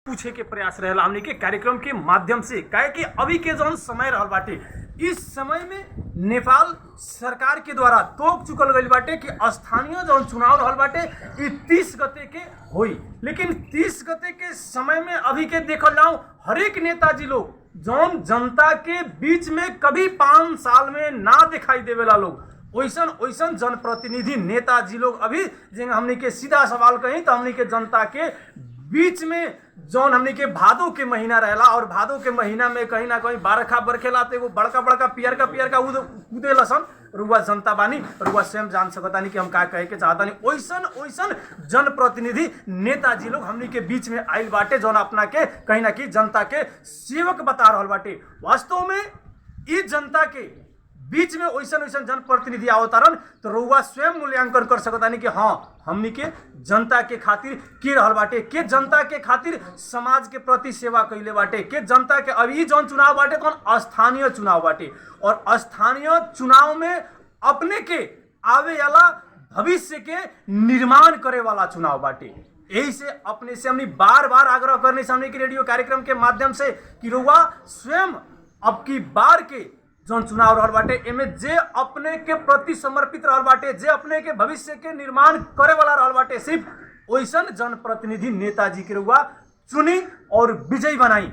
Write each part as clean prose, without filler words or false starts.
पूछे के प्रयास रहेला हमनी के कार्यक्रम के माध्यम से। काहे कि अभी के जौन समय रहल बाटे, इस समय में नेपाल सरकार के द्वारा तोक चुकल गइल बाटे कि स्थानीय जौन चुनाव रहल बाटे ई 30 गते के होई। लेकिन 30 गते के समय में अभी के देखल जाऊं, हरेक नेताजी लोग जौन जनता के बीच में कभी 5 साल में ना दिखाई देवेला लोग, ओइसन जनप्रतिनिधि नेताजी लोग अभी जिन हमनी के सीधा सवाल कहीं तो हमनी के जनता के बीच में जौन हमनी के भादो के महीना रहेला, और भादो के महीना में कहीं ना कहीं बारखा बरखेला तो एगो बड़का बड़का पियर का कूदे लसन। रुआ जनता बानी, रुआ स्वयं जान सकतानी कि हम का कहे के चाहतानी। ओइसन जनप्रतिनिधि नेताजी लोग हमनी के बीच में आइल बाटे, जौन अपना के कहीं ना कहीं जनता के सेवक बता रहल बाटे। वास्तव में ई जनता के बीच में ओइसन जनप्रतिनिधि आवतारन तो रउआ स्वयं मूल्यांकन कर सकतानी कि हाँ हमनी के जनता के खातिर के रहल बाटे, के जनता के खातिर समाज के प्रति सेवा कइले बाटे, के जनता के अभी जौन चुनाव बाटे कौन स्थानीय चुनाव बाटे, और स्थानीय चुनाव में अपने के आवे वाला भविष्य के निर्माण करे वाला चुनाव बाटे। यही से अपने से हमनी बार बार आग्रह करने से हमने के रेडियो कार्यक्रम के माध्यम से कि रउआ स्वयं अब की बार के जौन चुनाव रहल बाटे एमे जे अपने के प्रति समर्पित रहल बाटे, जे अपने के भविष्य के निर्माण करे वाला रहल बाटे, सिर्फ ओइसन जनप्रतिनिधि नेताजी के रुआ चुनी और विजयी बनाई।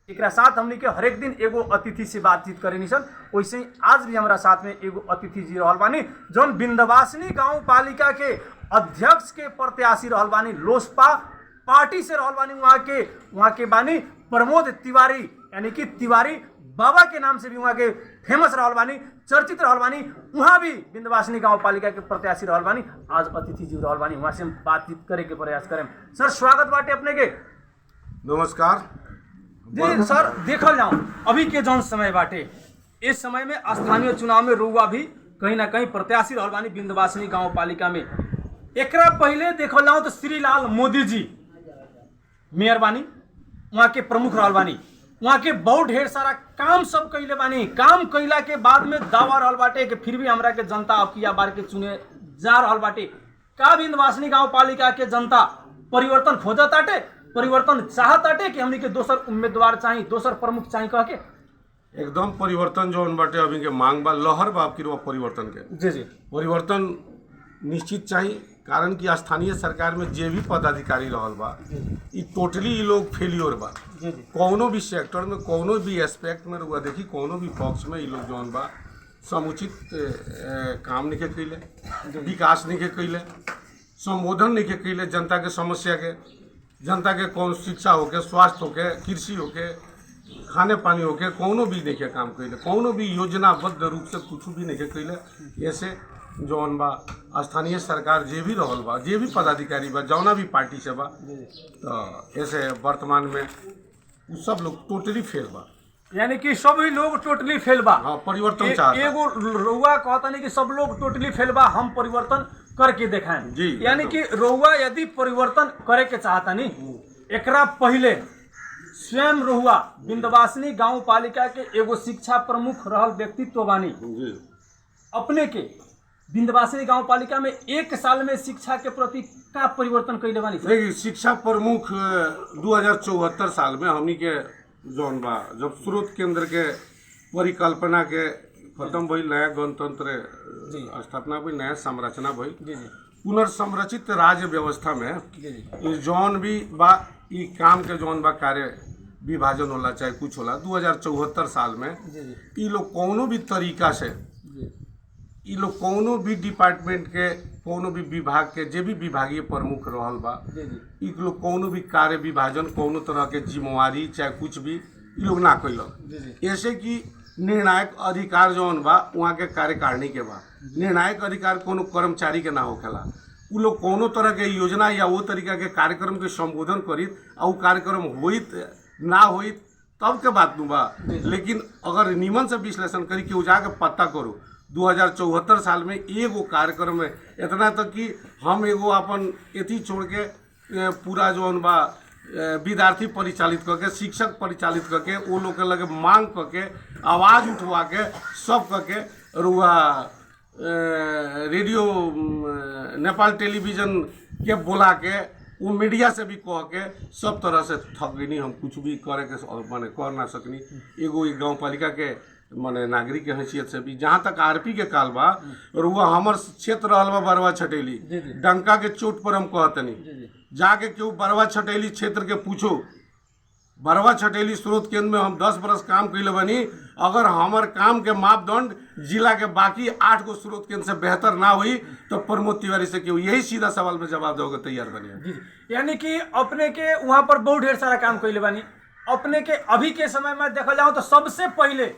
एकरा साथ हमनी के हरेक दिन एगो अतिथि से बातचीत करे निसन। वैसे ही आज भी हमारा साथ में एगो अतिथि जी रहल बानी जौन विंध्यवासिनी गांव पालिका के अध्यक्ष के प्रत्याशी रहल बानी, लोसपा पार्टी से रहल बानी। वहाँ के बानी प्रमोद तिवारी, यानी कि तिवारी बाबा के नाम से भी वहाँ के फेमस रहल बानी, चर्चित रहल बानी। वहाँ भी विंध्यवासिनी गांव पालिका के प्रत्याशी रहल बानी। आज अतिथि जी रहल बानी, वहाँ से हम बातचीत करे के प्रयास करें। सर स्वागत बाटे अपने के। नमस्कार जी सर, देखल जाऊं अभी के जौन समय बाटे, इस समय में स्थानीय चुनाव में रउआ भी कहीं ना कहीं प्रत्याशी रहल बानी विंध्यवासिनी गांव पालिका में। एकरा पहले देखल जाऊं तो श्रीलाल मोदी जी मेयर बानी, वहाँ के प्रमुख रहल बानी। वहाँ के बहुत ढेर सारा काम सब कैले बानी। काम कैला के बाद में दावा रहल बाटे कि फिर भी हमरा के जनता अब किया बार के चुने जा रहल बाटे। का विंध्यवासिनी गांव पालिका के जनता परिवर्तन खोजताटे, परिवर्तन चाहताटे कि हमनी के दोसर उम्मीदवार चाहिए, दोसर प्रमुख चाहिए कह के? एकदम परिवर्तन जो बाटे अभी के मांग बा, लहर बा आपकी परिवर्तन के। जी जी, परिवर्तन निश्चित चाहिए, कारण कि स्थानीय सरकार में जे भी पदाधिकारी रहल बा ई टोटली ई लोग फेलियर बा। कौनो भी सेक्टर में, कौनो भी एस्पेक्ट में रुआ देखी, कौनो भी पक्ष में ई लोग जौन बा समुचित काम नहीं कैले, विकास नहीं कैले, संबोधन नहीं कैले जनता के समस्या के। जनता के कौन शिक्षा होके, स्वास्थ्य होके, कृषि होके, खाने पानी होके, कौनो भी नहीं काम कैले, कौनो भी योजनाबद्ध रूप से कुछ भी नहीं कैले। ऐसे जौन बा स्थानीय सरकार जे भी रहल बा, जे भी पदाधिकारी बा, जौना भी पार्टी से बा, तो ऐसे वर्तमान में उ सब लोग टोटली फेल बा। यानी कि सभी लोग टोटली फेल बा। हाँ, परिवर्तन चाहता। एगो रउआ कहता नहीं कि सब लोग टोटली फेल बा, हम परिवर्तन करके दिखाएं जी। यानी कि रउआ यदि परिवर्तन करे के चाहता नहीं, एकरा पहले स्वयं रउआ विंध्यवासिनी गांव पालिका के एगो शिक्षा प्रमुख रहल व्यक्तित्व बानी। अपने के विंध्यवासिनी गांव पालिका में 1 साल में शिक्षा के प्रति का परिवर्तन कैले बानी? देखिए, शिक्षा प्रमुख 2074 साल में हमनी के जौन बा जब स्रोत केंद्र के परिकल्पना के खत्म भइल, नया गणतंत्र स्थापना भइल, नया संरचना भइल, पुनर्संरचित राज्य व्यवस्था में जौन भी बा ई काम के जौन बा कार्य विभाजन होला चाहे कुछ होला, 2074 साल में ई लोग कौनो भी तरीका से ई लोग कौनो भी डिपार्टमेंट के, कौनो भी विभाग के जे भी विभागीय प्रमुख रहल बा, ई लोग कौनो भी कार्य विभाजन, कौनो तरह के जिम्मेवारी चाहे कुछ भी ई लोग ना कैलक। ऐसे कि निर्णायक अधिकार जौन बा वहाँ के कार्यकारिणी के बा, निर्णायक अधिकार कोनो कर्मचारी के ना होखेला। उ लोग कोनो तरह के योजना या वो तरीका के कार्यक्रम के संबोधन करित और कार्यक्रम होइत ना होइत तब के बात बा। लेकिन अगर निमन से विश्लेषण करी के जाके पता करो 2074 साल में एगो कार्यक्रम में इतना तक कि हम एगो अपन एथी छोड़ के पूरा जौन बा विद्यार्थी परिचालित करके, शिक्षक परिचालित करके, वो लोग के लगे मांग करके, आवाज़ उठवा के, सब करके रुआ रेडियो नेपाल टेलीविजन के बोला के वो मीडिया से भी कह के सब तरह से थक गई, हम कुछ भी करे के माने कर ना सकनी। एगो गाँव पालिका के माने नागरिक के हैसियत से भी जहाँ तक आरपी के काल बा और वह हमर क्षेत्र रहल बा बरवा छटेली, डंका के चोट पर हम कहतनी जाके क्यों बरवा छटेली क्षेत्र के पूछो। बरवा छटेली स्रोत केंद्र में हम 10 बरस काम कैले बनी, अगर हमार काम के मापदंड जिला के बाकी 8 गो स्रोत केंद्र से बेहतर ना हुई तो प्रमोद तिवारी से क्यों, यही सीधा सवाल में जवाब दोगे तैयार बनी। यानी कि अपने के वहां पर बहुत ढेर सारा काम कैले बानी। अपने के अभी के समय में देखा जाओ तो सबसे पहले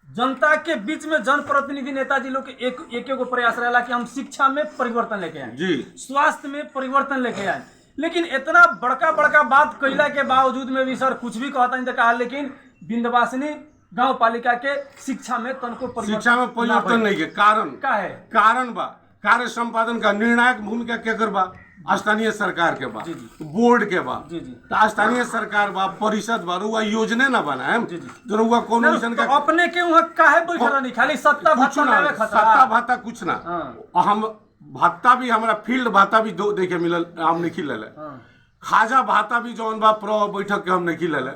जनता के बीच में जनप्रतिनिधि नेताजी लोग के एक एगो प्रयास रहेला कि हम शिक्षा में परिवर्तन लेके आए जी, स्वास्थ्य में परिवर्तन लेके आए। लेकिन इतना बड़का बड़का बात कैला के बावजूद में भी सर कुछ भी कहता नहीं तो कहा, लेकिन विंध्यवासिनी गांव पालिका के शिक्षा में तनको परिवर्तन नहीं के कारण का है, कारण बा कार्य संपादन का निर्णायक भूमिका केकर बा, स्थानीय सरकार के बा, बोर्ड के बा, तो स्थानीय सरकार बा, परिषद बा, रुआ योजना ना बनाए जो रुआ कोनो मिशन का अपने के वहां काहे बैठल नहीं, खाली सत्ता भाता कुछ ना। हम भाता भी हमारा फील्ड भाता भी दो देखे मिलल, हम नहीं खिलल खाजा भाता भी जौन बा प्र बैठक के हम नहीं खिलल।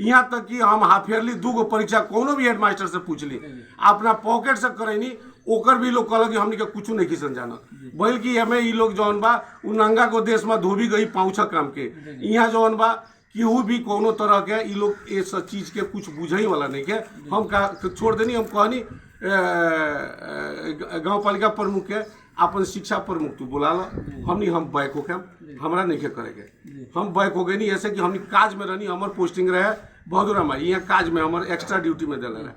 यहाँ तक कि हम हाफ ईयरली 2 गो परीक्षा कोनो भी हेडमास्टर से पूछ ली, अपना पॉकेट से करैनी, ओकर भी लोग कहल कि हमनी के कुछ नहीं किसन जाना, बल्कि हमें ये लोग जौन बा उ नंगा को देश में धोबी गई पाँच काम के। यहाँ जौन बा केहू भी कोनो तरह के ये लोग ये सब चीज के कुछ बुझे वाला नहीं के। हम छोड़ देनी, हम कहनी गाँव पालिका प्रमुख के अपन शिक्षा प्रमुख तू बुला लो, हम बैक हो के हमरा नहीं के करेंगे, हम बैक हो गए नहीं। ऐसे कि हमनी काज में रहनी, हमार पोस्टिंग रहे बहादुर में, यहाँ काज में हमारे एक्स्ट्रा ड्यूटी में दिल रहे,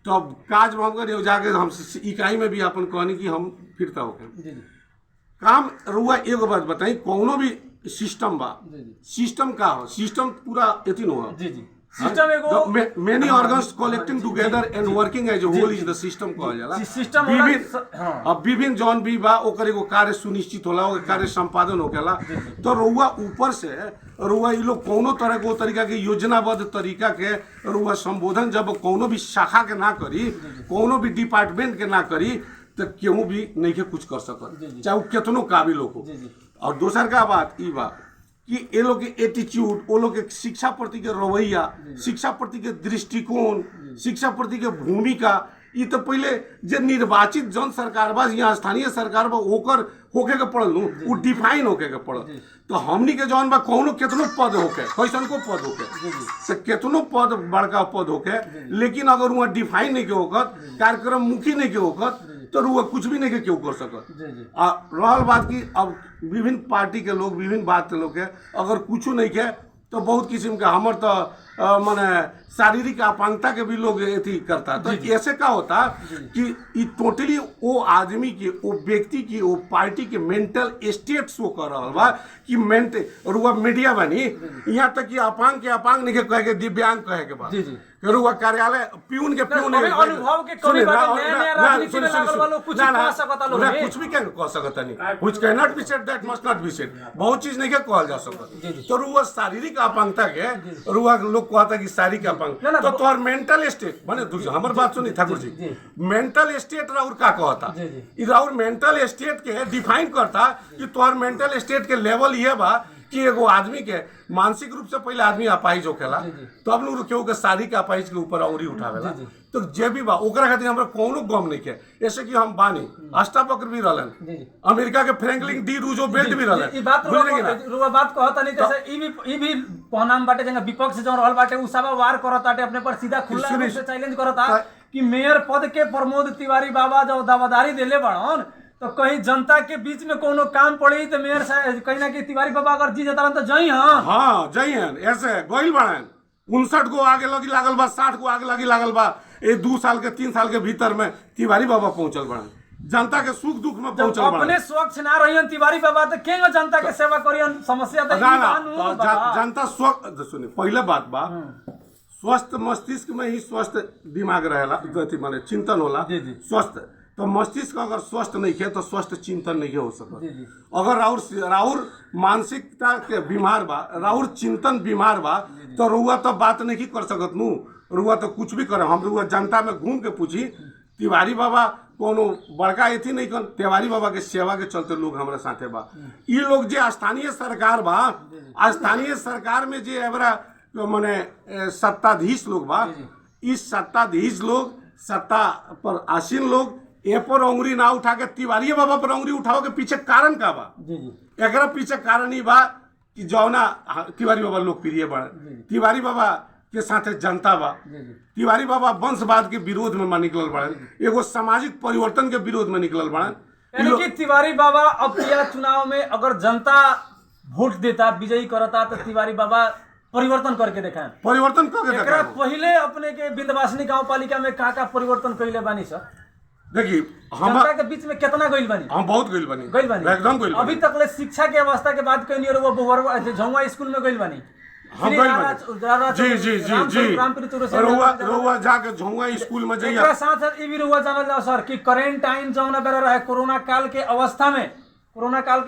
तो अब काज में हम कर जाके हम इकाई में भी अपन कहनी कि हम फिरता हो काम रुआ। एगो बात बताई, कोनो भी सिस्टम बा, सिस्टम का हो, सिस्टम पूरा एथी हो सिस्टम एगो many organs collecting together and working as a whole is the system कहल जाला। सिस्टम अब विभिन्न जौन भी बा ओकर एगो कार्य सुनिश्चित होला, ओकर कार्य संपादन होकेला। तो रुआ ऊपर से रुआ ये लोग कोनो तरह के तरीका के योजनाबद्ध तरीका के रुआ संबोधन जब कोनो भी शाखा के ना करी, कोनो भी डिपार्टमेंट के ना करी, तो केहू भी नहीं के कुछ कर सकत, चाहे वो कितनो काबिल हो। और दूसर का बात ई बा कि ये लोग के एटीट्यूड, वो लोग के शिक्षा प्रति के रवैया, शिक्षा प्रति के दृष्टिकोण, शिक्षा प्रति के भूमिका, ये तो पहले जो निर्वाचित जन सरकार बा, यहाँ स्थानीय सरकार बा, ओकर होके के पड़ल वो डिफाइन होके के पड़ल। तो हमनी के जौन बा कौनो केतनो पद होके, कैसन को पद होके, तो केतनो पद बड़का पद होके, लेकिन अगर वहाँ डिफाइन नहीं के होकर, कार्यक्रम मुखी नहीं के होकर, तो रुआ कुछ भी नहीं के क्यों कर सकत। रहल बात की अब विभिन्न पार्टी के लोग, विभिन्न बात के लोग के अगर कुछ नहीं के तो बहुत किस्म का हमर तो माने शारीरिक अपांगता के भी लोग एथी करता। तो ऐसे का होता कि टोटली वो आदमी की, वो व्यक्ति की, वो पार्टी के मेंटल स्टेट शो कर रहा बा कि और वह मीडिया बनी यहाँ तक कि अपांग के अपांग नहीं कहे के दिव्यांग कहे के बाद रुआ कार्यालय प्यून के प्यून अनुभव के कमी बात नया राजनीति में लागल वालों कुछ कह सकता लोग कुछ भी कह सकता नहीं, कुछ can not be said that must not be said, बहुत चीज नहीं के कहल जा सकता। तो रुआ शारीरिक अपांगता के रुआ लोग कहता कि शारीरिक अपांग, तो तोहर मेंटल स्टेट माने हमर बात सुनी ठाकुर जी, मेंटल स्टेट राउर का कहता, ई राउर मेंटल स्टेट के डिफाइन करता कि तोहर मेंटल स्टेट के लेवल ये बा कि एगो आदमी के मानसिक रूप से पहले आदमी अपाहिज होखेला, तब लोग केहू के शारीरिक अपाहिज के ऊपर औरी उठावेला। तो जे भी बा ओकरा खातिर हमरा कोनो गम नहीं के। ऐसे कि हम बानी अष्टावक्र भी रहलन, अमेरिका के फ्रैंकलिन डी रूजवेल्ट भी रहलन। ई बात रुआ बात कहता नहीं, जैसे ई भी पहनाम बाटे जंगा विपक्ष जो रहल बाटे उ सब वार करत बाटे, अपने पर सीधा खुला रूप से चैलेंज करता कि मेयर पद के प्रमोद तिवारी बाबा जो दावादारी देले बड़न, तो कहीं जनता के बीच में कोनो काम पड़ी तो मेयर साहब कहीं ना कहीं तिवारी बाबा अगर जी जाता तो जई हाँ जई हैं। ऐसे गोइल बड़न 59 गो आगे लगी लागल बा, 60 गो आगे लगी लागल बा, ये 2 साल के 3 साल के भीतर में तिवारी बाबा पहुंचल बड़न, जनता के सुख दुख में पहुंचल बड़न। अपने स्वच्छ ना रहियन तिवारी बाबा तो केंगे जनता के सेवा करियन, समस्या तो जनता स्वच्छ सुनी। पहले बात बा स्वस्थ मस्तिष्क में ही स्वस्थ दिमाग रहेला, माने चिंतन होला स्वस्थ। तो मस्तिष्क अगर स्वस्थ नहीं है तो स्वस्थ चिंतन नहीं हो सकता। अगर राउर मानसिकता के बीमार बा, राउर चिंतन बीमार बा, तो रुआ तो बात नहीं कर सकत नू, रुआ तो कुछ भी करे। हम रुआ जनता में घूम के पूछी तिवारी बाबा कोनो बड़का एथी नहीं कन, तिवारी बाबा के सेवा के चलते लोग हमारे साथे बा। ये लोग जे स्थानीय सरकार बा, स्थानीय सरकार में जे एबरा माने सत्ताधीश लोग बा, इस सत्ताधीश लोग, सत्ता पर आसीन लोग ए पर उंगली ना उठा के तिवारी बाबा पर उंगली उठाओ के पीछे कारण का बा? एकरा पीछे कारण ही बा कि जौना तिवारी बाबा लोकप्रिय बा, तिवारी बाबा के साथे जनता बा, तिवारी बाबा वंशवाद के विरोध में निकलल बड़े, एगो सामाजिक परिवर्तन के विरोध में निकलल बड़े। यानी कि तिवारी बाबा अब यह चुनाव में अगर जनता वोट देता, विजयी करता, तो तिवारी बाबा परिवर्तन करके दिखाएं, परिवर्तन करके दिखाएं। पहले अपने के विंध्यवासिनी गांव पालिका में का परिवर्तन कैले बानी सर? देखिए जनता के बीच में कितना गइल बानी? हम बहुत गइल बानी, एकदम गइल। अभी तक ले शिक्षा के अवस्था के बात कहीं और वो झुंगवा स्कूल में गइल बानी। हम गइल बानी। जी जी जी जी। रुआ जाके झुंगवा स्कूल में जाइए। एकरा साथ ई भी रुआ जानल जाओ सर कि क्वारंटाइन जौना बेरा रहे कोरोना काल के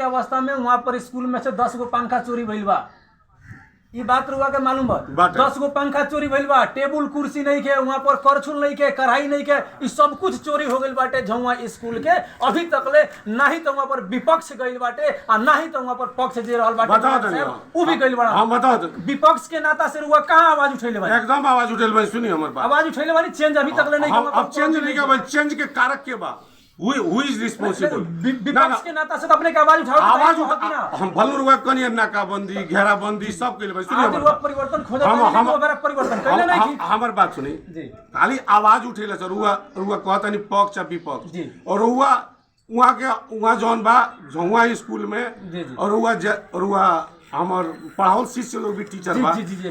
अवस्था में वहां पर स्कूल में से 10 गो पंखा चोरी भइल बा। ये बात रुआ के मालूम बा? 10 गो पंखा चोरी भइल बा, टेबुल कुर्सी नहीं के, वहां पर करछुल नहीं के, कढ़ाई नहीं के, ये सब कुछ चोरी हो गइल बाटे झुंगवा स्कूल के। अभी तक ले ना ही तो वहां पर विपक्ष गइल बाटे और ना ही तो वहां पर पक्ष जे रहल बाटे वो भी गइल बा। हम बताओ तो विपक्ष के नाता से रुआ कहां आवाज उठैले बानी? एकदम आवाज उठैले बानी। सुनी हमर बात, आवाज उठैले बानी। चेंज अभी तक ले नहीं हुआ। अब चेंज नहीं के, चेंज के कारक के बा? Who is responsible? विपक्ष के नाता से तो अपने के आवाज उठाओ। आवाज हम भलुर हुआ कनिया नाकाबंदी, घेराबंदी सब के लिए सुनिए हमर परिवर्तन खोजा हम परिवर्तन कैले नहीं। हमर बात सुनी जी, खाली आवाज उठेला सर। रुआ कहता नहीं पक्ष विपक्ष, और रुआ वहाँ जौन बा झुंगवा स्कूल में, और रुआ हमार पढ़ाओ शिष्य लोग भी टीचर बा,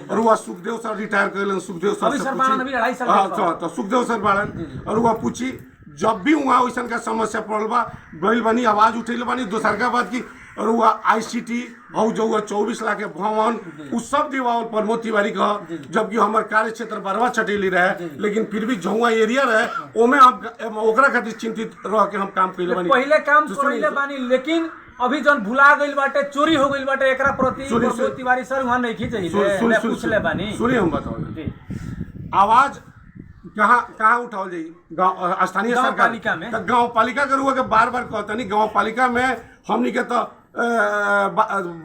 और वह सुखदेव सर रिटायर कर, सुखदेव सर से पूछी तो सुखदेव सर बाड़न, और वह पूछी जब भी वहाँ वैसा का समस्या पड़ल बा गइल बानी, आवाज उठेल बानी। दोसर का बात की और वह ICT और जो 24 लाख के भवन उ सब दिवावल प्रमोद तिवारी का, जबकि हमार कार्य क्षेत्र बरवा छटेली रहे, लेकिन फिर भी झुंगवा एरिया रहे ओमे हम ओकरा खातिर चिंतित रह के हम काम कइले बानी। पहले काम कइले बानी, लेकिन अभी जन भुला गइल बाटे, चोरी हो गइल बाटे, एकरा प्रति प्रमोद तिवारी सर वहां नहीं खींचे पूछले बानी। सुनिए हम बताओ आवाज कहाँ उठाओ जाई? गाँव स्थानीय सरकार में, गाँव पालिका के रुआ के बार कहता नहीं। गाँव पालिका में हमनी के तो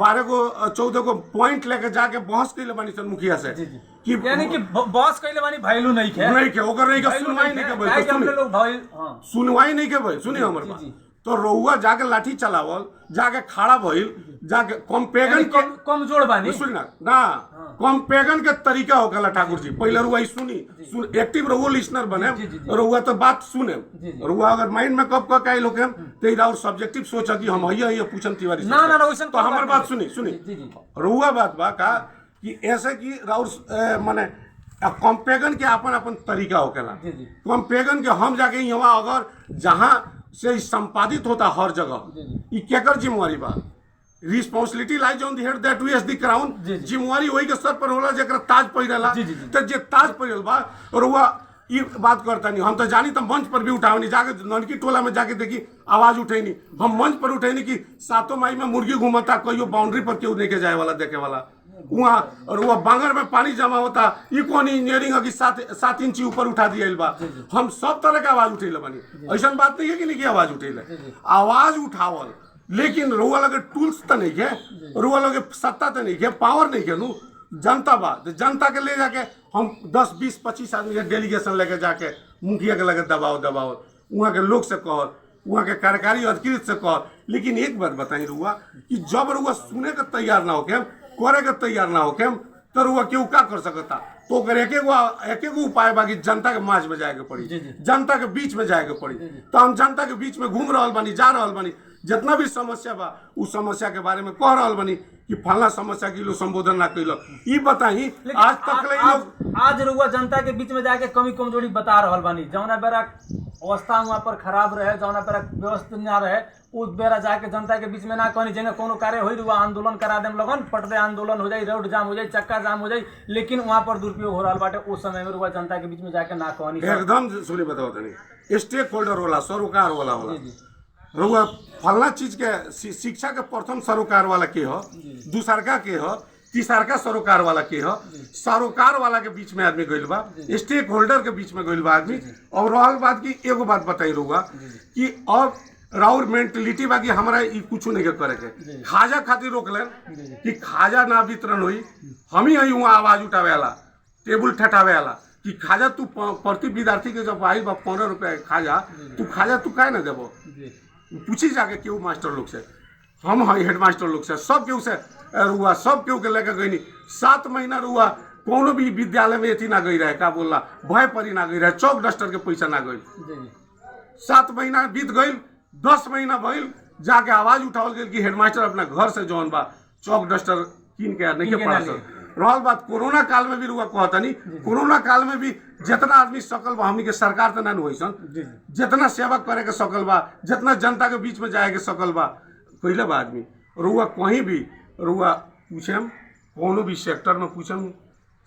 12 गो 14 गो पॉइंट लेके जाके बहस कैले बानी सन मुखिया से कि यानी कि बहस कैले बानी, वैल्यू नहीं के ओकर नहीं के सुनवाई नहीं के भाई, सुनवाई नहीं के भाई। सुनिए हमर बात, तो रउआ जाके लाठी चलावल, जाके खड़ा भइल, जाके कम्पेगन के कमजोर बानी। सुन ना कम्पेगन के तरीका होगला ठाकुर जी। पहले रुआ सुनी, एक्टिव रहुआ लिसनर बने, रुआ तो बात सुने। रुआ अगर माइंड में कब कब आइल होके तो और सब्जेक्टिव सोचा कि हम ये पूछन तिवारी ना ना वैसे तो हमार बात सुनी रुआ बात बा का कि ऐसे कि राउर माने कम्पेगन के अपन तरीका होकेला। कम्पेगन के हम जाके यहाँ अगर जहाँ से संपादित होता हर जगह ये केकर जिम्मेवारी बा? Responsibility lies on the head that wears the crown. जिम्मेवारी वही के सर पर होला जेकरा ताज पहिरला, तो जे ताज पहिरल बा और वह ये बात करता नहीं। हम तो जानी तो मंच पर भी उठावनी, जाके ननकी टोला में जाके देखी आवाज उठैनी, हम मंच पर उठैनी कि 7 मई में मुर्गी घूमता, कहियो बाउंड्री पर क्यों लेके जाए वाला देखे वाला वहाँ, और वह बांगर में पानी जमा होता, ये कौन इंजीनियरिंग है कि 7 इंची ऊपर उठा दिया बा। हम सब तरह के आवाज उठेले बानी, ऐसा बात नहीं है कि नहीं आवाज उठेले, आवाज उठावल, लेकिन रुआ लगे टूल्स तो नहीं है, रुआ लगे सत्ता तो नहीं है, पावर नहीं है नु जनता बा। तो जनता के ले जाके हम 10 20 25 आदमी के डेलीगेशन लेके जाके मुखिया के लगे दबाव वहाँ के लोग से कह, वहाँ के कार्यकारी अधिकृत से कह। लेकिन एक बात बताई रुआ कि जब रुआ सुने के तैयार ना होके, करे के तैयार ना होके, तो रुआ क्यों का कर सकता? तो एक एगो उपाय बाकी जनता के माझ में जाए पड़ी, जनता के बीच में जाए पड़ी। तो हम जनता के बीच में घूम रहा बानी, जा रहा बानी, जितना भी समस्या बा उस समस्या के बारे में कह रहा बानी कि फलना समस्या के लोग संबोधन ना कैल। ये बताई आज तक आज रुआ जनता के बीच में जाके कमी कमजोरी बता रहा बानी। जौना बेरा अवस्था वहाँ पर खराब रहे, जौना बेरा व्यवस्थित ना रहे, उस बेरा जाके जनता के बीच में ना कहनी जगह कोनो कार्य हो रुआ आंदोलन करा देम, लगन पटदे आंदोलन हो जाए, रोड जाम हो जाए, चक्का जाम हो जाए, लेकिन वहाँ पर दुरुपयोग हो रहा बाटे। उस समय में रुआ जनता के बीच में जाके ना कहनी एकदम सुनी बताओ तनी स्टेक होल्डर होला, सरोकार वाला होला। रुआ फलना चीज के शिक्षा के प्रथम सरोकार वाला के हो, दूसरका के हो, तीसरका सरोकार वाला के ह सरोकार वाला के बीच में आदमी गइल बा, स्टेक होल्डर के बीच में गइल बा आदमी। और रहल बात की एगो बात बताई रहुआ कि अब राउर मेंटलिटी बा कि हमरा ई कुछ नहीं के करे के, खाजा खातिर रोक ले कि खाजा ना वितरण हुई, हम ही आई वहाँ आवाज उठावे वाला, टेबल ठटावे वाला कि खाजा तू प्रति विद्यार्थी के जब आई बा 15 रुपया खाजा, तू खाजा तू काहे ना देबो, पूछी जाके केहू मास्टर लोग से, हम हई हेड मास्टर लोग से, सब केहू से रुआ, सब केहू के लेके गई 7 महीना रुआ कोनो भी विद्यालय में एथी ना गई रहे, का बोलला भय परी ना गई रहे, चौक डस्टर के पैसा ना गई। 7 महीना बीत गई, 10 महीना भइल, जाके आवाज उठावल गई कि हेडमास्टर अपना घर से जौन बा चौक डस्टर कीन के नहीं के पड़ा सर। रहल बात कोरोना काल में भी रुआ कहता नहीं, कोरोना काल में भी जितना आदमी सकल बा, हमनी के सरकार तो ना हुई सन, जितना सेवा करे के सकल बा, जितना जनता के बीच में जाए के सकल बा कैले बा आदमी। रुआ कहीं भी रुआ पूछम, कोनो भी सेक्टर में पूछम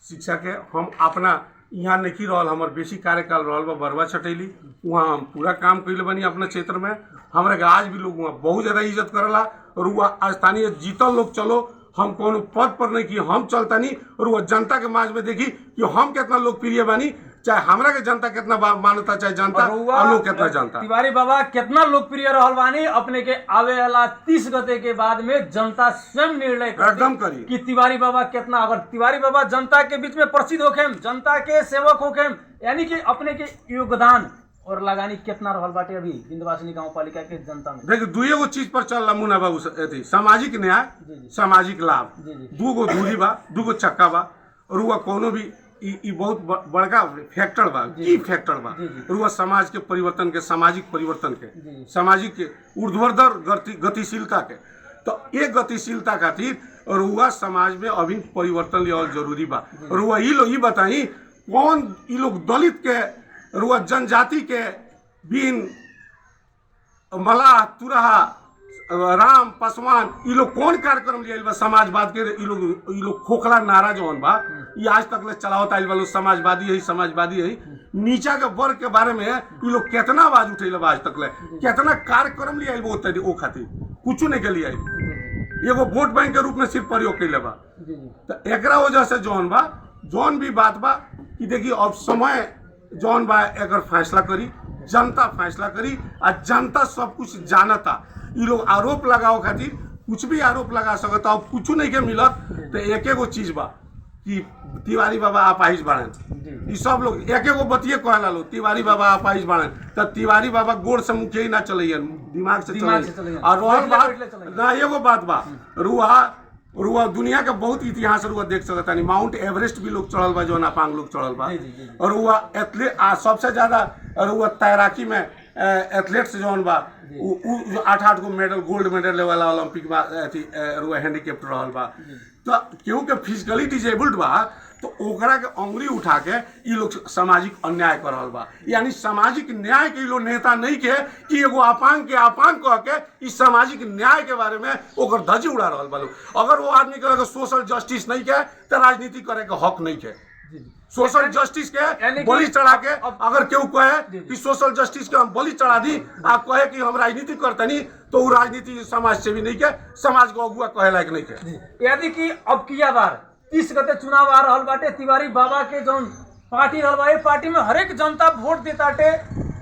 शिक्षा के, हम अपना यहाँ नहीं रहल, हमार बेसी कार्यकाल रहल बा बरवा छटैली, वहाँ हम पूरा काम कैले बनी अपना क्षेत्र में। हमारे के आज भी लोग वहाँ बहुत ज़्यादा इज्जत करेला। और वह स्थानीय जीतल लोग चलो, हम कोनो पद पर नहीं कि हम चलता नहीं, और वह जनता के माज में देखी कि हम कितना लोकप्रिय बनी, चाहे हमरा के जनता कितना मानता, चाहे जनता और लोग कितना जानता। तिवारी बाबा कितना लोकप्रिय रहल बानी, अपने के आवे वाला 30 गते के बाद में जनता स्वयं निर्णय एकदम करी कि तिवारी बाबा कितना, अगर तिवारी बाबा जनता के बीच में प्रसिद्ध होखेम, जनता के सेवक होखेम, यानी कि अपने के योगदान और लगानी कितना रहल बाटे अभी विंध्यवासिनी गांव पालिका के जनता में। देखिए दुइये गो चीज पर चल मुना बाबू, सामाजिक न्याय, सामाजिक लाभ, 2 गो धूरी बा, 2 गो चक्का बा। और वह कोनो भी ई बहुत बड़का फैक्टर बा, की फैक्टर बा, रुआ समाज के परिवर्तन के, सामाजिक परिवर्तन के, सामाजिक के ऊर्ध्वाधर गतिशीलता के। तो ये गतिशीलता खातिर रुआ समाज में अभी परिवर्तन लिया जरूरी बा। रुआ ई बताई कौन ई लोग दलित के, रुआ जनजाति के बीन मलाह तुरहा राम पासवान ई लोग कौन कार्यक्रम लिया बा समाजवाद के, ई लोग खोखला नारा जौन बा ये आज तक ले चलावत आइल बा लोग, समाजवादी है, समाजवादी है। नीचा के वर्ग के बारे में ई लोग कितना आवाज उठेल बा आज तक ले, कितना कार्यक्रम लिया वो खातिर कुछ नहीं के लिए एगो वोट बैंक के रूप में सिर्फ प्रयोग कैले बा। तो एकरा वजह से जौन बा, जौन भी बात बा कि देखिए अब समय जौन बा एकर फैसला करी, जनता फैसला करी, और जनता सब कुछ जानता। ये लोग आरोप लगाओ खातिर कुछ भी आरोप लगा सकता, अब कुछ नहीं के मिलत। तो एक एगो चीज बा कि तिवारी बाबा आपाहिज बाड़न, ये सब लोग एक एगो बतिये कहला लो तिवारी बाबा आपाहिज बाड़न, तो तिवारी बाबा गोड़ से मुखिया ही ना चलैयन, दिमाग से चलैयन। और रहल बात ना एगो बात बा, रुआ दुनिया के बहुत इतिहास रुआ देख सकता नहीं, माउंट एवरेस्ट भी लोग चढ़ल बा, जो नापांग लोग चढ़ल बा। और रुआ एथलीट सबसे ज्यादा रुआ तैराकी में एथलीट्स जौन बा 8 गो मेडल, गोल्ड मेडल लेवल ओलंपिक में अथी रुआ हैंडीकेप्ट रहल बा। तो केहू के फिजिकली डिजेबल्ड बा, तो ओकरा के अंगुरी उठा के ये लोग सामाजिक अन्याय कर रहल बा। यानी सामाजिक न्याय के लोग नेता नहीं के कि एगो अपांग के अपांग कह के इस सामाजिक न्याय के बारे में ओकर धजी उड़ा रहल बा लोग। अगर वो आदमी के सोशल जस्टिस नहीं के तो राजनीति करे के हक नहीं के। सोशल जस्टिस के बलि चढ़ा के अगर केहू कहे कि सोशल जस्टिस के हम बलि चढ़ा दी, आप कहे कि हम राजनीति करतनी, तो वो राजनीति समाज से भी नहीं के, समाज को अगुआ कहे लायक नहीं के। यदि कि अब किया बार 30 गते चुनाव आ रहल बाटे, तिवारी बाबा के जौन पार्टी रहल बा, पार्टी में हरेक जनता वोट देताटे,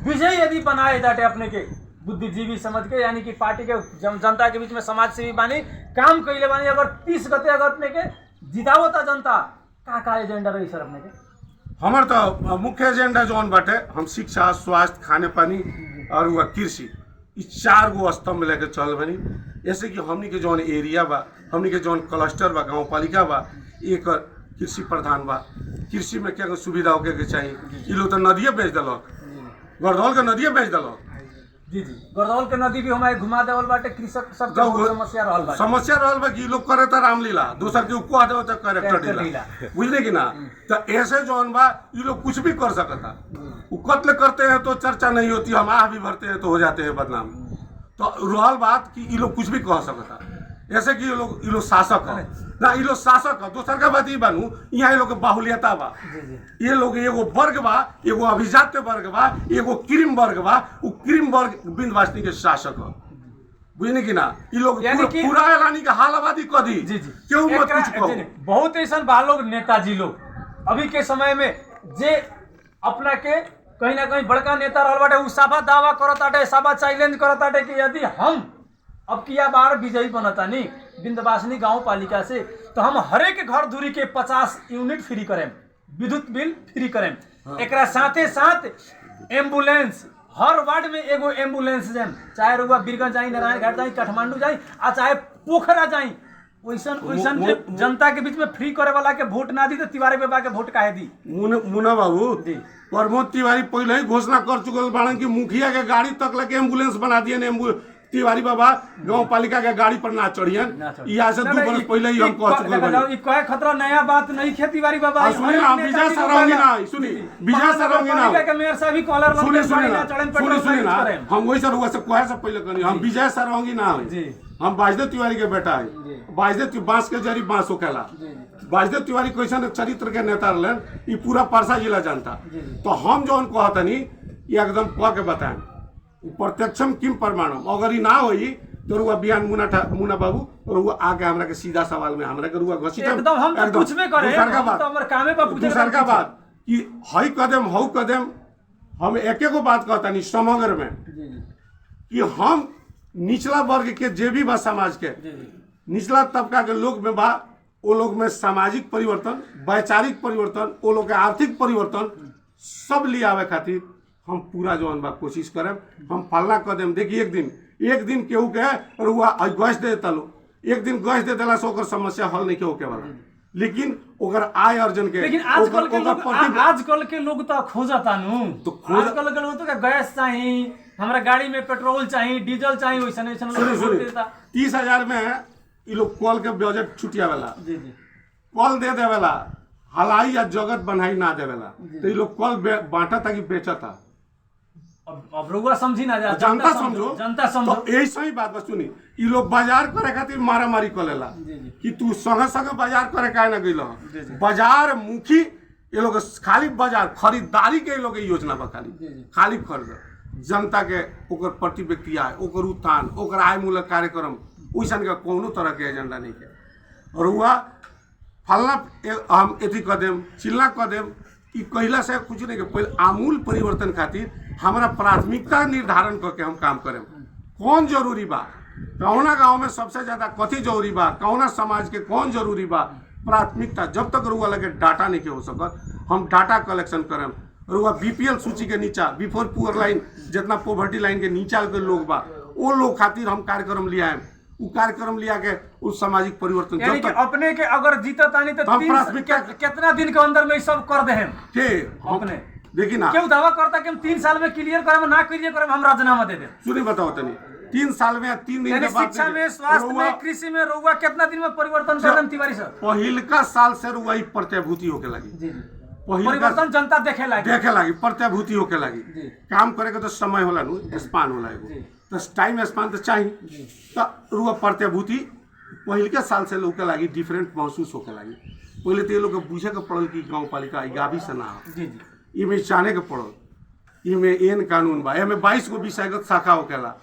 विजय यदि बनाए जाते अपने के बुद्धिजीवी समझ के, यानी कि पार्टी के जनता के बीच में समाज सेवी बानी, काम कैले बानी। अगर 30 गते अगर अपने के जितावता जनता, का एजेंडा रही सर अपने के? हमार तो मुख्य एजेंडा जौन बाटे, हम शिक्षा, स्वास्थ्य, खाने पानी और वह कृषि, इस 4 गो स्तंभ लेके चल बनी। जैसे कि हमनी के जौन एरिया बा, हमनी के जौन क्लस्टर बा, गाँव पालिका बा, एक कृषि प्रधान बा। कृषि में क्या सुविधा होके के चाहिए, ये लोग तो नदिये बेच दिलक, गरदौल के नदिये बेच दिलक। जी गरदौल के नदी भी हमारे घुमा देवल बाटे, कृषक सब समस्या रहल बा, समस्या रहल बा कि लोग करे तो रामलीला, दूसर के कह देव तो कैरेक्टर लीला, बुझले कि ना। तो ऐसे जौन बा ये लोग कुछ भी कर सकता। वो कत्ल करते हैं तो चर्चा नहीं होती, हम आह भी भरते हैं तो हो जाते हैं बदनाम। तो रहल बात कि ये लोग कुछ भी कह सकता, ऐसे कि ये लोग शासक है ना, ये लोग शासक है। दोसर का बात ये बनू, यहाँ ये लोग बाहुल्यता बा, ये लोग एगो वर्ग बा, एगो अभिजात्य वर्ग बा, एगो क्रीम वर्ग बा, वो क्रीम वर्ग विंध्यवासिनी के शासक है, बुझने की ना ई लोग यानी कि पूरा ऐलानी के हाल आबादी क दी जी जी क्यों मत एकरा- कुछ कहो जी, जी, बहुत ऐसा बा लोग नेताजी लोग अभी के समय में जे अपना के कहीं ना कहीं बड़का नेता रहल बाटे उ साफा दावा करताटे साफा चैलेंज करताटे कि यदि हम अब किया बार विजयी बनतानी विंध्यवासिनी गांव पालिका से तो हम हरेक घर दूरी के 50 यूनिट फ्री करें विद्युत बिल फ्री करें एकरा साथे साथ एम्बुलेंस हर वार्ड में एगो एम्बुलेंस जाए चाहे रुआ बीरगंज जाई नारायण घाट जाई काठमांडू जाई आ चाहे पोखरा जाई वैसन वैसन के जनता के बीच में फ्री करे वाला के वोट ना दी तो तिवारी बाबा के वोट काहे दी मुना बाबू जी। प्रमोद तिवारी पहले ही घोषणा कर चुकल बाड़न कि मुखिया के गाड़ी तक लगे एम्बुलेंस बना दिए तिवारी बाबा गांव पालिका के गाड़ी पर ना चढ़ियन यहाँ से 2 बरस पहले ही हम कह चुकल बानी कहे खतरा नया बात नहीं खे तिवारी बाबा सुनिए ना विजय सरंगी ना सुनी विजय सरंगी ना के मेयर साहब ही कॉलर सुनिए सुनिए ना हम वही सर हुआ से कहे से पहले कहनी हम विजय सरंगी ना है हम बाजदेव तिवारी के बेटा है बाजदेव बांस के जरी बांस होकेला बाजदेव तिवारी कैसन चरित्र के नेता रहलन ई पूरा परसा जिला जानता तो हम जौन कहतनी ये एकदम कह के बताएं प्रत्यक्षम किम प्रमाणम अगर ई ना होई तो रुआ बिहान मुना बाबू रुआ आके हमरा के सीधा सवाल में हमरा के रुआ घसीट एकदम हम तो पूछबे करे हम तो हमर कामे पर पूछे दूसर का बात कि हई कदम हऊ कदम हम एक एगो बात कहतनी समग्र में कि हम निचला वर्ग के जे भी बा समाज के निचला तबका के लोग में बा वो लोग में सामाजिक परिवर्तन वैचारिक परिवर्तन वो लोग के आर्थिक परिवर्तन सब ले आवे खातिर हम पूरा जौन बा कोशिश करब हम फलना कदम देखिए एक दिन केहू के रुआ गैस दे देता लो एक दिन गैस दे देला से ओकर समस्या हल नहीं होके वाला लेकिन ओकर आय अर्जन के लेकिन आजकल के लोग तो खोजता नु तो आजकल के लोग तो गैस चाहिए हमरा गाड़ी में पेट्रोल चाहिए डीजल चाहिए वैसा नहीं 30,000 में ये लोग कॉल के बजट छुटिया वाला जी जी कॉल दे देवेला हलाई या जगत बनाई ना देवेला तो ये लोग कॉल बांटा था कि बेचा था अब रुआ समझी ना जा जनता समझो जनता समझो तो ऐसा ही बात बस सुनी ये लोग बाजार करे खातिर मारा मारी कर लेला कि तू संगे संगे बाजार करे काहे ना गइल बाजार मुखी ये लोग खाली बाजार खरीदारी के लोग योजना बा खाली खरीद जनता के ओकर प्रति व्यक्ति आय ओकर उत्थान ओकर आय मूलक कार्यक्रम वैसन का कोनो तरह के एजेंडा नहीं के और हुआ फलना हम एथी कदम चिल्ला कदम ई कहला से कुछ नहीं के पहले आमूल परिवर्तन खातिर हमारा प्राथमिकता निर्धारण करके हम काम करें कौन जरूरी बा कौना गांव में सबसे ज्यादा कथी जरूरी बा कौना समाज के कौन जरूरी बा प्राथमिकता जब तक रुआ लगे डाटा नहीं के हो सकत हम डाटा कलेक्शन करें रुआ बीपीएल सूची के नीचा बिफोर पुअर लाइन जितना पॉवर्टी लाइन के नीचा के लोग बा वो लोग खातिर हम कार्यक्रम लिया है वो कार्यक्रम लिया के उस सामाजिक परिवर्तन यानी कि अपने के अगर जीतत आनी तो कितना दिन के अंदर में सब कर दे हम के अपने देखी ना क्यों दावा करता कि हम 3 साल में क्लियर करब ना क्लियर करब हम राजीनामा दे दे सुनी बताओ तनी 3 साल में 3 दिन के बाद शिक्षा में स्वास्थ्य में कृषि में रुआ कितना दिन में परिवर्तन करन तिवारी सर पहिलका साल से रुआ ई प्रत्याभूति होके लगी जी जी परिवर्तन जनता देखे लागी प्रत्याभूति होके लागी काम करे के तो समय होला नु स्पान होला एगो तो टाइम स्पान तो चाहिए तो रुआ प्रत्याभूति पहिलके साल से लोग के लागी डिफरेंट महसूस होके लागी पहले तो ये लोग बुझे के पड़ल कि गांव पालिका गावी से ना जी जी इमे जाने के पड़ल इमे एन कानून बा एमे 22 गो विषयगत शाखा होकेला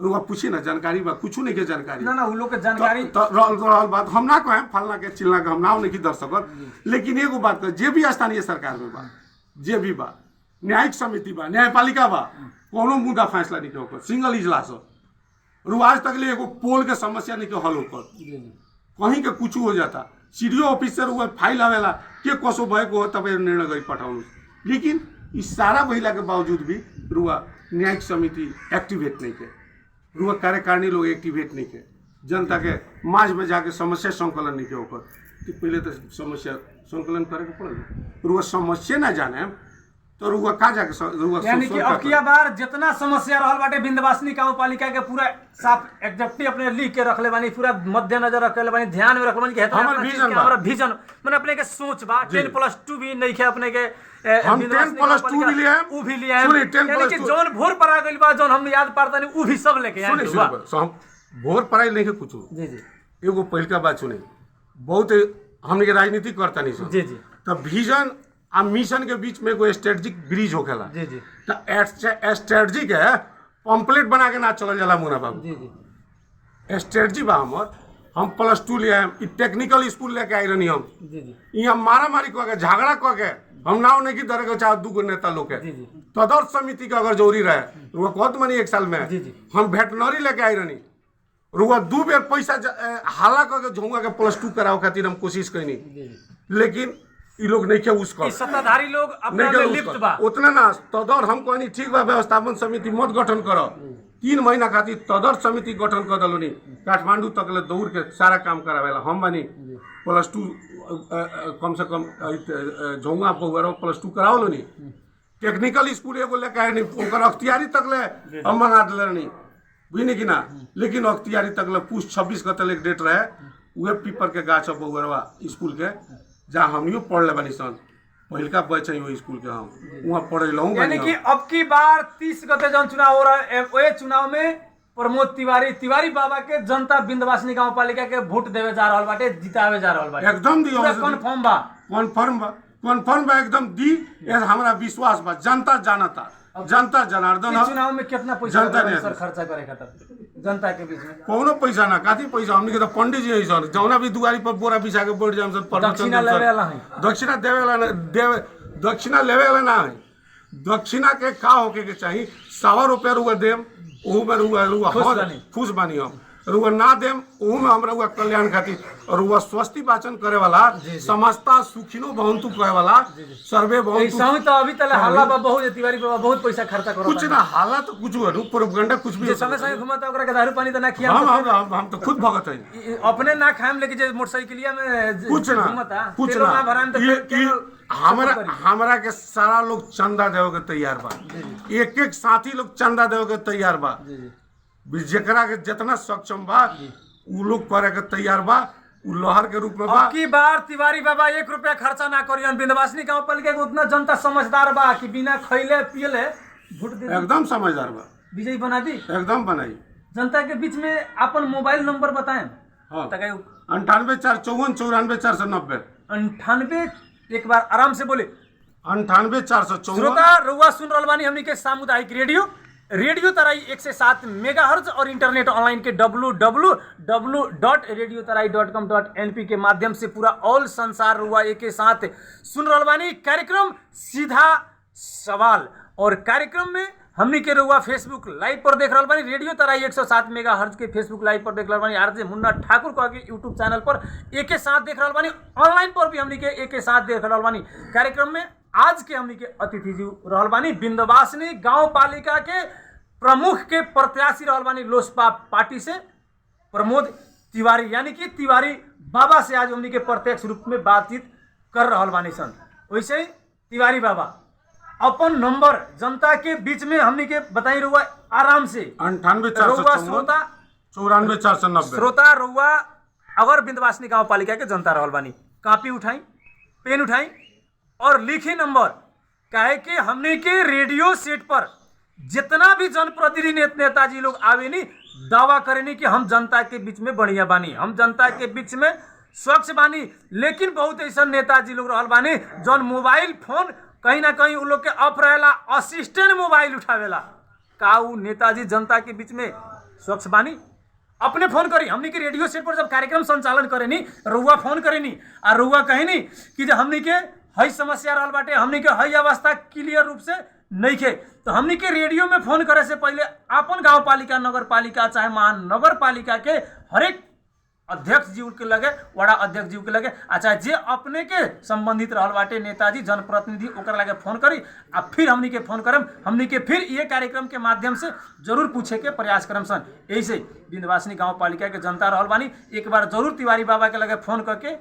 रुआ पूछी ना जानकारी बा कुछ नहीं के जानकारी ना उ लोग के जानकारी तो रहल बात हम ना कहें फलना के चिल्ला के हम नाव नहीं दर सकत लेकिन एगो बात कर जे भी स्थानीय सरकार में बा जे भी बा न्यायिक समिति बा न्यायपालिका बा कोनो मुद्दा फैसला नहीं होकर सिंगल इजलास रुआ आज तक ले एगो पोल के समस्या नहीं के हल होकर कहीं के कुछ हो जाता सीडीओ ऑफिस से रुआ फाइल आवेला के कसो भएको हो तब निर्णय गरी पठाउनु लेकिन इस सारा महिला के बावजूद भी रुआ न्यायिक समिति एक्टिवेट नहीं के रुआ कार्यकारिणी लोग एक्टिवेट नहीं के जनता के माज में जाके समस्या संकलन नहीं के होकर तो पहले तो समस्या संकलन करे के पड़ेगा रुआ समस्या ना जाने तो रुआ का जाके रुआ यानी कि अब किया बार जितना समस्या रहल बाटे विंध्यवासिनी गांव पालिका के पूरा साफ एग्जैक्टली अपने लिख के रखले बानी पूरा मद्देनजर रखले बानी ध्यान में रखले बानी कि हमारा विजन माने अपने के सोच बा 10+2 भी नहीं के अपने के हम 10+2 भी लिए उ भी लिए यानी कि जोन भोर पर आ गइल बा जोन हम याद पारतानी उ भी सब लेके आए हम भोर पढ़ाई नहीं के कुछ जी जी एगो पहिलका बात सुने बहुत हमने के राजनीति करता नहीं जी जी तो विजन आ मिशन के बीच में कोई स्ट्रेटेजिक ब्रिज होखेला जी जी तो स्ट्रेटेजिक है पंपलेट बना के ना चलल जाला मुना बाबू जी जी स्ट्रेटजी बा हम +2 ले आए, टेक्निकल स्कूल लेके आई रहनी हम जी जी यहाँ मारा मारी कह के झगड़ा कह के हम नाव नहीं की दर के चाहे 2 नेता लोग के जी जी तदर्थ समिति का अगर जरूरी रहे रुआ कहत मनी 1 साल में जी जी हम वेटनरी लेके आई रहनी रुआ 2 बेर पैसा हाला कह के झोंगा के +2 कराओ खातिर हम कोशिश कैनी, जी जी लेकिन ये लोग नहीं के उसको ई सत्ताधारी लोग अपना में लिप्त बा। उतना ना तदर हम कहनी ठीक बा व्यवस्थापन समिति मत गठन करो, 3 महीना खातिर तदर समिति गठन कर दलोनी काठमांडू तक ले दौड़ के सारा काम करावेला हम बनी +2 कम से कम झोंगा पहुरा +2 कराओ लोनी टेक्निकल स्कूल एगो लेके आए नहीं ओकर अख्तियारी तक ले हम बना दिले नहीं बुझनी कि ना, लेकिन अख्तियारी तक ले कुछ 26 का तक डेट रहे उहे पीपर के गाछ पहुरवा स्कूल के जहाँ हमनियो पढ़ ले बनी सन पहिलका बैच है वो स्कूल के हम वहाँ पढ़े यानी कि अब की बार 30 गते जन चुनाव हो रहा है, ओए चुनाव में प्रमोद तिवारी बाबा के जनता बिंदवासिनी गांव पालिका के वोट देवे जा रहल बाटे, जितावे जा रहल बाटे, एकदम दी कन्फर्म बा कन्फर्म बा एकदम दी। हमारा विश्वास बा जनता जानता जनता जनार्दन इस चुनाव में कितना पैसा जनता ने सर खर्चा करे खातिर जनता के बीच में कोनो पैसा ना काथी पैसा हमनी के तो पंडित जी है सर जौना भी दुआरी पर बोरा बिछा के बैठ जाम सर दक्षिणा लेवे वाला है, दक्षिणा देवे वाला दक्षिणा लेवे वाला ना है, दक्षिणा के का होके के चाहिए 100 रुपया रुआ देम ओहू में रुआ खुश बानी हम रुआ ना देम ओहू में हम रुआ कल्याण खातिर रुआ स्वस्ति वाचन करे वाला समस्ता सुखिनो भवंतु कहे वाला सर्वे भवंतु ऐसा तो अभी तले हल्ला बा बहुत तिवारी बाबा बहुत पैसा खर्चा करो कुछ ना हाला तो कुछ है प्रोपगेंडा कुछ भी संगे संगे घुमाता ओकरा के दारू पानी तो ना खिया हम तो खुद भगत है अपने ना खाएम लेके जे मोटरसाइकिलिया में कुछ ना घुमाता कुछ तेलो ना भराम तो हमरा के सारा लोग चंदा देवे के तैयार बा, एक एक साथी लोग चंदा देवे के तैयार बा, जेकरा के जितना सक्षम बा उ लोग करे के तैयार बा, उ लहर के रूप में बा। अब की बार तिवारी बाबा 1 रुपया खर्चा ना करियन, बिंदवासिनी गांव पालिका के उतना जनता समझदार बा कि बिना खइले पियले वोट दे एकदम समझदार बा, विजयी बना दी एकदम बनाई। जनता के बीच में अपन मोबाइल नंबर बताएं। हाँ 98 454 94 490 98 एक बार आराम से बोले 98 454। श्रोता रुआ सुन रहल बानी हमनी के सामुदायिक रेडियो तराई 107 मेगाहर्ट्ज और इंटरनेट ऑनलाइन के www.radiotaraii.com.np के माध्यम से पूरा ऑल संसार रुआ एक के साथ सुन रहल बानी कार्यक्रम सीधा सवाल। और कार्यक्रम में हमनी के रुआ फेसबुक लाइव पर देख रहल बानी, रेडियो तराई 107 मेगाहर्ट्ज के फेसबुक लाइव पर देख रहल बानी, आरजे मुन्ना ठाकुर कह के यूट्यूब चैनल पर एक के साथ देख रहल बानी, ऑनलाइन पर भी हमनी के एक के साथ देख रहल बानी। कार्यक्रम में आज के हमनी के अतिथि जी रहल बानी बिंदवासिनी गांव पालिका के प्रमुख के प्रत्याशी रहल बानी लोसपा पार्टी से प्रमोद तिवारी, यानी कि तिवारी बाबा से आज हमनी के प्रत्यक्ष रूप में बातचीत कर रहल बानी सन। वैसे ही तिवारी बाबा अपन नंबर जनता के बीच में हमनी के बताई रुआ आराम से 98 490 श्रोता रुआ अगर बिंदवासिनी गांव पालिका के जनता रहल बानी कॉपी उठाई पेन उठाई और लिखी नंबर, काहे कि हमने के रेडियो सेट पर जितना भी जनप्रतिनिधि नेताजी लोग आवे नी दावा करेनी कि हम जनता के बीच में बढ़िया बानी, हम जनता के बीच में स्वच्छ बानी, लेकिन बहुत ऐसा नेताजी लोग रहल बानी जौन मोबाइल फोन कहीं ना कहीं उ लोग के ऑफ रहेला, असिस्टेंट मोबाइल उठावेला। का उ नेताजी जनता के बीच में स्वच्छ बानी? अपने फोन करी हमनी के रेडियो सेट पर जब कार्यक्रम संचालन करेनी रुआ फोन करेनी और रुआ कहेनी कि जो हमनी के हई समस्या रहल बाटे, हमनी के हई अवस्था क्लियर रूप से नहीं खे, तो हमनी के रेडियो में फोन करे से पहले अपन गांव पालिका नगर पालिका चाहे महानगर पालिका के हरेक अध्यक्ष जी के लगे वड़ा अध्यक्ष जी के लगे अच्छा जे अपने के संबंधित रहल बाटे नेताजी जनप्रतिनिधि ओकर लगे फोन करी आ फिर हमनी के फोन करम, हमनी के फिर ये कार्यक्रम के माध्यम से जरूर पूछे के प्रयास करम सन। ऐसे बिंदवासिनी गांव पालिका के जनता रहल बानी एक बार जरूर तिवारी बाबा के लगे फोन करके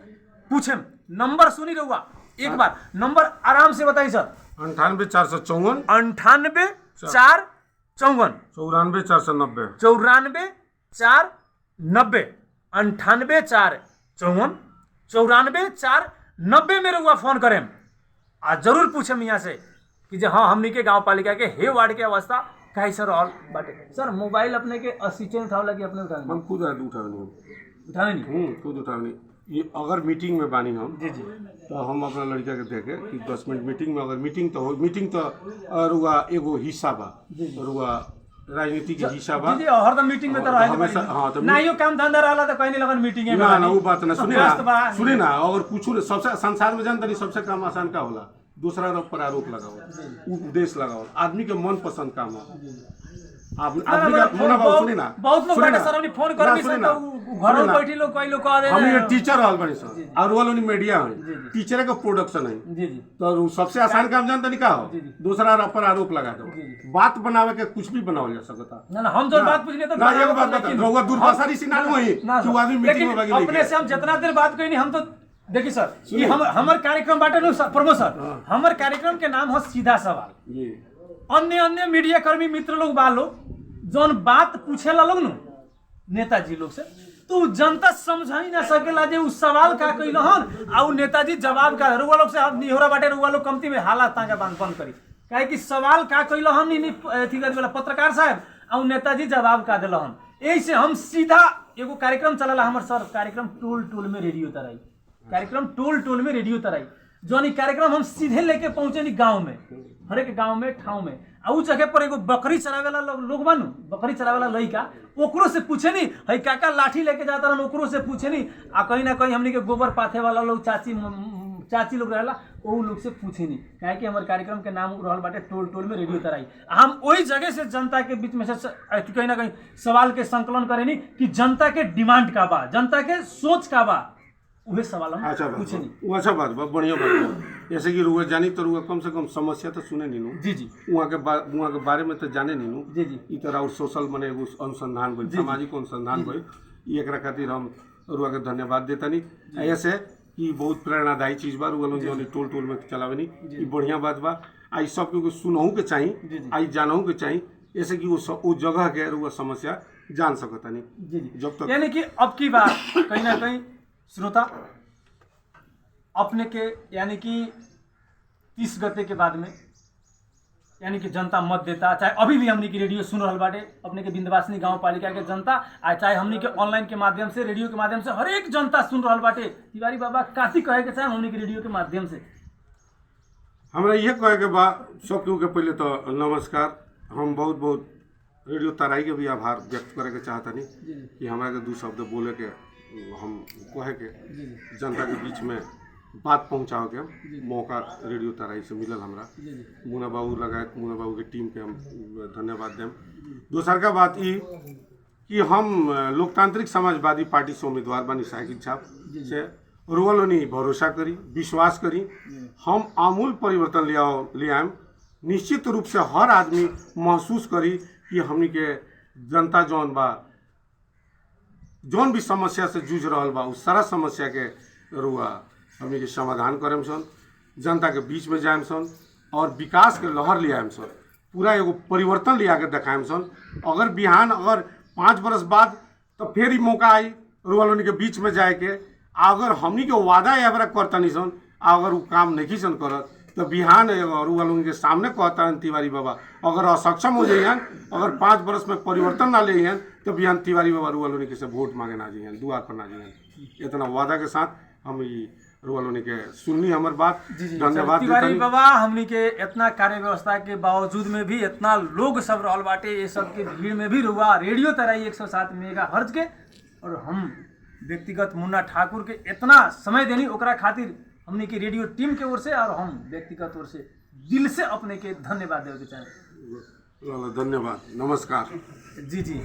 पूछेम। नंबर सुनी रहुआ एक बार नंबर आराम से बताई सर। 98 454 98 454 94 490 94 490 98 454 94 490 में रुआ फोन करें आ जरूर पूछे यहाँ से कि जो हाँ हमनी के गांव पालिका के हे वार्ड के अवस्था कहीं सर ऑल बाटे। सर मोबाइल अपने के असिस्टेंट उठाव लगी अपने हम खुद उठावे नहीं खुद उठावे ये अगर मीटिंग में बानी हम जी जी तो हम अपना लड़का के देखे कि 10 मिनट मीटिंग में अगर मीटिंग तो रुआ एगो हिस्सा बा रुआ राजनीति के हिस्सा बा। जी हरदम मीटिंग में तो रहे हमेशा हाँ तो ना यो काम धंधा रहला तो कहीं नहीं लगन मीटिंग में ना वो बात ना व्यस्त बा। सुने ना और कुछ सबसे संसार में जानता नहीं सबसे काम आसान का होला दूसरा पर आरोप लगाओ उपदेश लगाओ आदमी के मन पसंद काम हो आदमी का मोना बाबू सुने ना बहुत लोग बैठे सर हमनी फोन कर भी सर घर में बैठी लोग कोई लोग कह दे हम ये टीचर रहल बनी सर और वो लोग मीडिया है टीचर का प्रोडक्शन है जी जी तो सबसे आसान काम जानता नहीं का हो दूसरा पर आरोप लगा दो बात बनावे के कुछ भी बनावल जा सकता ना ना हम जो बात पूछले तो ना एक बात बता रहुआ दूरभाषा सी ना वही कि वो आदमी मीटिंग में भाग अपने से हम जितना देर बात कइनी हम तो देखिए सर ये हमर कार्यक्रम बाटे नु प्रमोशन हमर कार्यक्रम के नाम है सीधा सवाल जी अन्य अन्य मीडिया कर्मी मित्र लोग बा लोग जौन बात पूछेला लोग नु नेताजी लोग से तो जनता समझ ही ना सकेला जे उस सवाल का कइल हन आ उ नेताजी जवाब का रुआ लोग से हम निहोरा बाटे रुआ लोग कमती में हाला तांगा बंद करी काहे कि सवाल का कइल हन नी अथी करे वाला पत्रकार साहब आ उ नेताजी जवाब का देल हन एही से हम सीधा एगो कार्यक्रम चलला हमर सर कार्यक्रम टोल टोल में रेडियो तराई कार्यक्रम टोल टोल में रेडियो तराई जौन ई कार्यक्रम हम सीधे लेके पहुंचे नी गांव में हर एक गांव में ठाव में आ उ जगह पर एगो बकरी चरावेला लोग बानू बकरी चरावेला लइका ओकरो से पूछे नी हई काका लाठी लेके जाता रहन ओकरो से पूछे नी आ कहीं ना कहीं हमनी के गोबर पाथे वाला लोग चाची लोग रहेला ओ लोग से पूछे नी काहे कि हमर कार्यक्रम के नाम रहल बाटे टोल टोल में रेडियो तराई हम ओही जगह से जनता के बीच में से कहीं ना कहीं सवाल के संकलन करे नी कि जनता के डिमांड का बा जनता के सोच का बा उहे सवाल हम अच्छा पूछे नी वो अच्छा बात बा बढ़िया बात जैसे कि रुआ जानी तो रुआ कम से कम समस्या तो सुने नीनू जी जी वहाँ के बारे में तो जाने नीनू जी जी ई तरह और सोशल मने एगो अनुसंधान भइल सामाजिक अनुसंधान भइल ई एकरा खातिर हम रुआ के धन्यवाद देतानी ऐसे कि बहुत प्रेरणादायी चीज बा रुआ लोग जो टोल टोल में चलावेनी ई बढ़िया बात बा आई सब के सुनहु के चाहिए आई जानहु के चाहिए ऐसे कि वो जगह के रुआ समस्या जान सकतानी जी जी जब तक यानी कि अब की बात कहीं ना कहीं श्रोता अपने के यानी कि 30 गते के बाद में यानी कि जनता मत देता चाहे अभी भी हमनी की रेडियो सुन रहल बाटे अपने के विंध्यवासिनी गांव पालिका के जनता आ चाहे हमनी के ऑनलाइन के माध्यम से रेडियो के माध्यम से हर एक जनता सुन रहल बाटे तिवारी बाबा काफी कहे के चाहे हमनी के रेडियो के माध्यम से हमरा ये कहे के बा सब केहू के पहले तो नमस्कार हम बहुत बहुत रेडियो तराई के भी आभार व्यक्त करे के चाहतनी कि हमरा के दू शब्द बोले के हम कहे के जनता के बीच में बात पहुंचाओ के मौका रेडियो तराई से मिलल हमरा मुना बाबू लगायत मुना बाबू के टीम के हम धन्यवाद देम दोसर का बात ई कि हम लोकतांत्रिक समाजवादी पार्टी से उम्मीदवार बनी साइकिल छाप से रोवलोनी भरोसा करी विश्वास करी हम आमूल परिवर्तन ले आएम निश्चित रूप से हर आदमी महसूस करी कि हमनी के जनता जौन बा जौन भी समस्या से जूझ रहल बा उस सारा समस्या के रुआ हमनी के समाधान करेम सन जनता के बीच में जाएम सन और विकास के लहर ले आएम सन पूरा एगो परिवर्तन ले आके देखाएम सन अगर बिहान अगर 5 बरस बाद तो फिर ही मौका आई रुआ के बीच में जाए के अगर हमनी के वादा या करतनी सन अगर वो काम नहीं सन करत तो बिहान रुआ के सामने कहता तिवारी बाबा अगर असक्षम हो जाइए अगर 5 बरस में परिवर्तन ना ले तो बिहान तिवारी बाबा रुआ के से वोट मांगे ना जाइए दुआर पर ना जाइए इतना वादा के साथ हम ये रुआ के सुननी हमार बात धन्यवाद तिवारी बाबा हमनी के इतना कार्य व्यवस्था के बावजूद में भी इतना लोग सब रहल बाटे ये सब के भीड़ में भी रुआ रेडियो तराई 107 मेगाहर्ट्ज के और हम व्यक्तिगत मुन्ना ठाकुर के इतना समय देनी ओकरा खातिर हमनी की रेडियो टीम के ओर से और हम व्यक्तिगत ओर से दिल से अपने के धन्यवाद देवे के चाहे धन्यवाद नमस्कार जी जी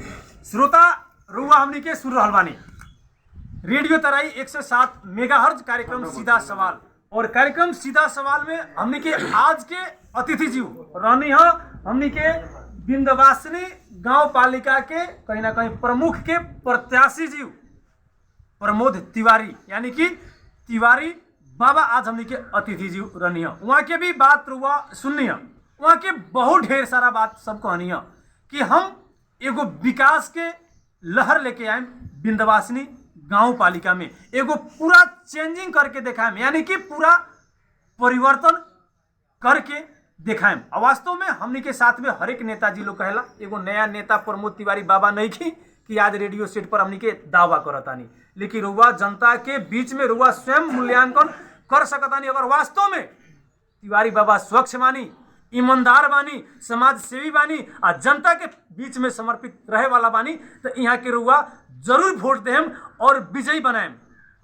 श्रोता रुआ हमनी के सुन रहल बानी रेडियो तराई 107 मेगाहर्ट्ज कार्यक्रम सीधा सवाल और कार्यक्रम सीधा सवाल में हमनी के आज के अतिथि जीव रहनी है हमनी के विंध्यवासिनी गांव पालिका के कहीं ना कहीं प्रमुख के प्रत्याशी जीव प्रमोद तिवारी यानी कि तिवारी बाबा आज हमनी के अतिथि जीव रहनी है वहाँ के भी बात रुआ सुननी है वहाँ के बहुत ढेर सारा बात सब कहनी है कि हम एगो विकास के लहर लेके आए विंध्यवासिनी गांव पालिका में एगो पूरा चेंजिंग करके दिखाएं यानी कि पूरा परिवर्तन करके दिखाएं वास्तव में हमनी के साथ में हर एक नेताजी लोग कहला एगो नया नेता प्रमोद तिवारी बाबा नहीं की कि आज रेडियो सेट पर हमनी के दावा करतानी लेकिन रुआ जनता के बीच में रुआ स्वयं मूल्यांकन कर सकतानी अगर वास्तव में तिवारी बाबा स्वच्छ मानी ईमानदार बानी, समाज सेवी बानी आ जनता के बीच में समर्पित रहे वाला बानी तो यहाँ के रुआ जरूर वोट देम और विजयी बनाएम।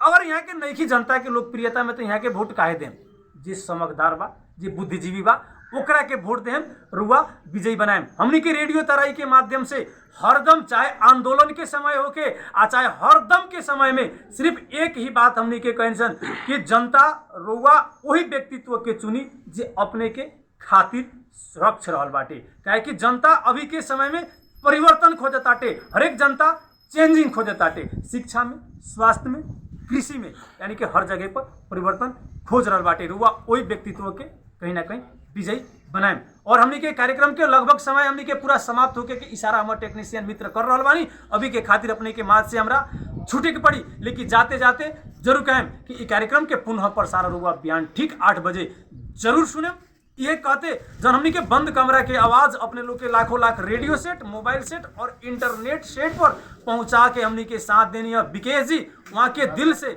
अगर यहाँ के नईखी जनता के लोकप्रियता में तो यहाँ के वोट काहे देम? जे समझदार बा, जे बुद्धिजीवी बा, ओकरा के वोट देम, रुआ विजयी बनाएम। हमनी के रेडियो तराई के माध्यम से हरदम, चाहे आंदोलन के समय होके आ चाहे हरदम के समय में, सिर्फ एक ही बात हमनी के कहन कि जनता रुआ वही व्यक्तित्व के चुनी जे अपने के खातिर सुरक्ष रहल बाटे। काहे कि जनता अभी के समय में परिवर्तन खोजताटे, हरेक जनता चेंजिंग खोजताटे, शिक्षा में, स्वास्थ्य में, कृषि में, यानी कि हर जगह पर परिवर्तन खोज रहल बाटे। रुआ वही व्यक्तित्व के कहीं ना कहीं विजयी बनाएम। और हमनी के कार्यक्रम के लगभग समय हमनी के पूरा समाप्त होके के इशारा हमारे टेक्नीशियन मित्र कर रहल बानी। अभी के खातिर अपने के माध्यम से हमरा छूटे के पड़ी, लेकिन जाते जाते जरूर कहें कि इस कार्यक्रम के पुनः प्रसारण हुआ बिहान ठीक 8 बजे जरूर सुने। ये कहते जन हमनी के बंद कमरा के आवाज अपने लोग के लाखों lakh radio set, mobile set और इंटरनेट सेट पर पहुंचा के हमनी के साथ देनी है विकेश जी, वहाँ के दिल से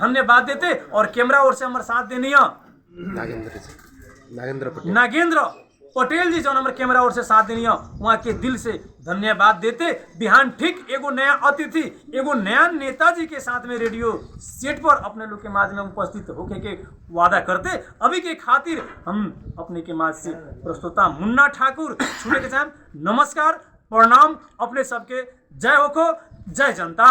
धन्यवाद देते। और कैमरा ओर से हमारे साथ देनी है नागेंद्र पटेल जी, जो हमारे कैमरा ओर से साथ देनी है, वहाँ के दिल से धन्यवाद देते। बिहान ठीक एगो नया अतिथि, एगो नया नेताजी के साथ में रेडियो सेट पर अपने लोग के माध्यम में उपस्थित होके के वादा करते। अभी के खातिर हम अपने के माध्यम से प्रस्तुता मुन्ना ठाकुर छूटे के चाहें। नमस्कार, प्रणाम अपने सबके। जय होको, जय जनता।